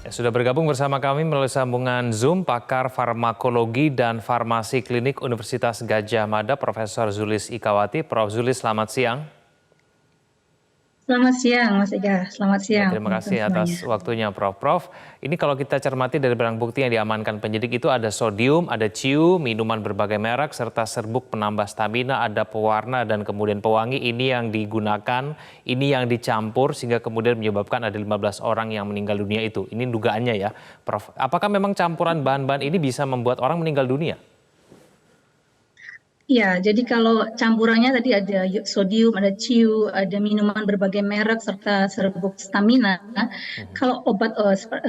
Sudah bergabung bersama kami melalui sambungan Zoom pakar farmakologi dan farmasi klinik Universitas Gadjah Mada, Profesor Zulis Ikawati. Prof. Zulis, selamat siang. Selamat siang, Mas Ega. Selamat Ya, siang, terima teman-teman kasih semuanya. atas waktunya, Prof. Prof, ini kalau kita cermati dari barang bukti yang diamankan penyidik itu ada sodium, ada ciu, minuman berbagai merek, serta serbuk penambah stamina, ada pewarna dan kemudian pewangi. Ini yang digunakan, ini yang dicampur sehingga kemudian menyebabkan ada 15 orang yang meninggal dunia itu. Ini dugaannya ya, Prof. Apakah memang campuran bahan-bahan ini bisa membuat orang meninggal dunia? Iya, jadi kalau campurannya tadi ada sodium, ada ciu, ada minuman berbagai merek serta serbuk stamina. Kalau obat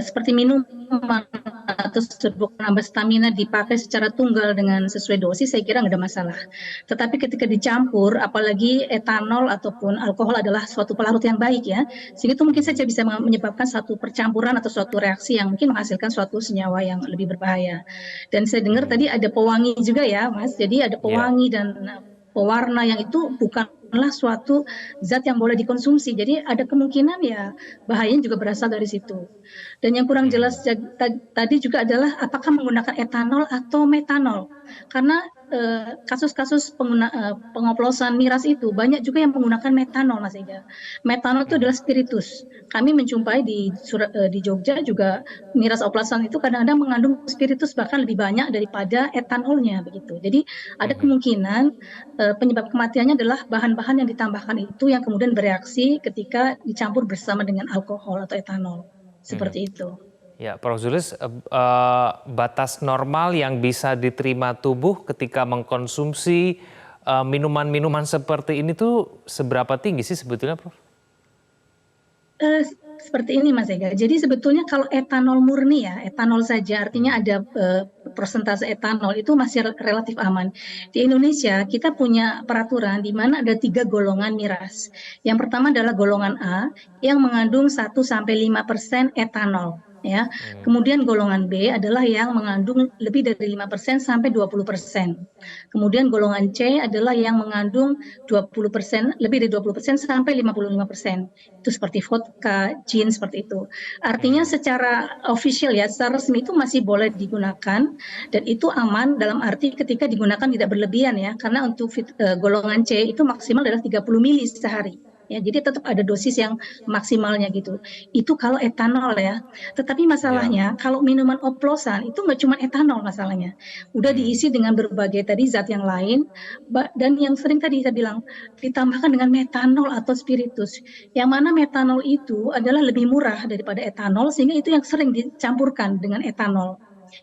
seperti minuman atau serbuk penambah stamina dipakai secara tunggal dengan sesuai dosis, saya kira nggak ada masalah. Tetapi ketika dicampur, apalagi etanol ataupun alkohol adalah suatu pelarut yang baik ya, sehingga itu mungkin saja bisa menyebabkan suatu percampuran atau suatu reaksi yang mungkin menghasilkan suatu senyawa yang lebih berbahaya. Dan saya dengar tadi ada pewangi juga ya, Mas. Jadi ada Ya. pewangi dan pewarna yang itu bukanlah suatu zat yang boleh dikonsumsi. Jadi ada kemungkinan ya bahayanya juga berasal dari situ. Dan yang kurang jelas tadi juga adalah apakah menggunakan etanol atau metanol. Karena kasus-kasus pengoplosan miras itu banyak juga yang menggunakan metanol, Mas Ega. Metanol itu adalah spiritus. Kami menjumpai di Jogja juga miras oplosan itu kadang-kadang mengandung spiritus bahkan lebih banyak daripada etanolnya begitu. Jadi ada kemungkinan penyebab kematiannya adalah bahan-bahan yang ditambahkan itu yang kemudian bereaksi ketika dicampur bersama dengan alkohol atau etanol. Seperti itu. Ya, Prof. Zulis, batas normal yang bisa diterima tubuh ketika mengkonsumsi minuman-minuman seperti ini tuh seberapa tinggi sih sebetulnya, Prof? Seperti ini, Mas Ega. Jadi sebetulnya kalau etanol murni ya, etanol saja artinya ada persentase etanol itu masih relatif aman. Di Indonesia kita punya peraturan di mana ada 3 golongan miras. Yang pertama adalah golongan A yang mengandung 1-5% etanol. Ya. Kemudian golongan B adalah yang mengandung lebih dari 5% sampai 20%. Kemudian golongan C adalah yang mengandung 20%, lebih dari 20% sampai 55%. Itu seperti vodka, gin, seperti itu. Artinya secara official ya, secara resmi itu masih boleh digunakan dan itu aman dalam arti ketika digunakan tidak berlebihan ya, karena untuk golongan C itu maksimal adalah 30 mili sehari. Ya, jadi tetap ada dosis yang maksimalnya gitu. Itu kalau etanol ya. Tetapi masalahnya kalau minuman oplosan itu nggak cuma etanol masalahnya. Udah diisi dengan berbagai tadi zat yang lain dan yang sering tadi saya bilang ditambahkan dengan metanol atau spiritus. Yang mana metanol itu adalah lebih murah daripada etanol sehingga itu yang sering dicampurkan dengan etanol.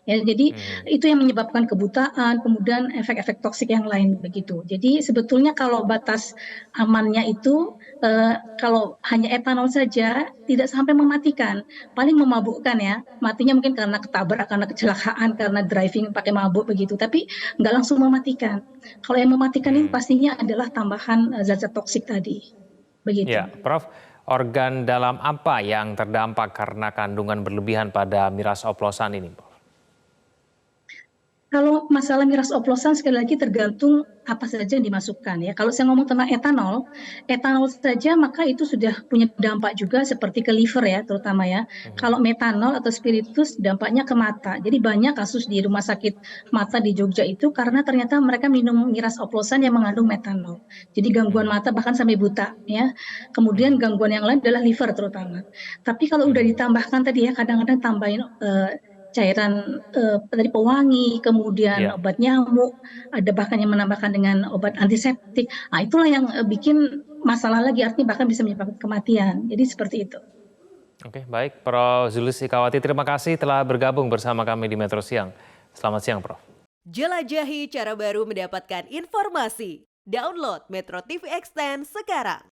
Ya, jadi itu yang menyebabkan kebutaan, kemudian efek-efek toksik yang lain begitu. Jadi sebetulnya kalau batas amannya itu kalau hanya etanol saja tidak sampai mematikan, paling memabukkan ya. Matinya mungkin karena ketabrak, karena kecelakaan, karena driving pakai mabuk begitu. Tapi nggak langsung mematikan. Kalau yang mematikan itu pastinya adalah tambahan zat-zat toksik tadi. Begitu. Ya, Prof. Organ dalam apa yang terdampak karena kandungan berlebihan pada miras oplosan ini, Prof? Kalau masalah miras oplosan sekali lagi tergantung apa saja yang dimasukkan ya. Kalau saya ngomong tentang etanol saja maka itu sudah punya dampak juga seperti ke liver ya terutama ya. Kalau metanol atau spiritus dampaknya ke mata. Jadi banyak kasus di rumah sakit mata di Jogja itu karena ternyata mereka minum miras oplosan yang mengandung metanol. Jadi gangguan mata bahkan sampai buta ya. Kemudian gangguan yang lain adalah liver terutama. Tapi kalau udah ditambahkan tadi ya kadang-kadang tambahin cairan dari pewangi, kemudian obat nyamuk, ada bahkan yang menambahkan dengan obat antiseptik. Nah, itulah yang bikin masalah lagi, artinya bahkan bisa menyebabkan kematian. Jadi seperti itu. Oke, baik. Prof. Zulis Ikawati, terima kasih telah bergabung bersama kami di Metro Siang. Selamat siang, Prof. Jelajahi cara baru mendapatkan informasi. Download Metro TV Extend sekarang.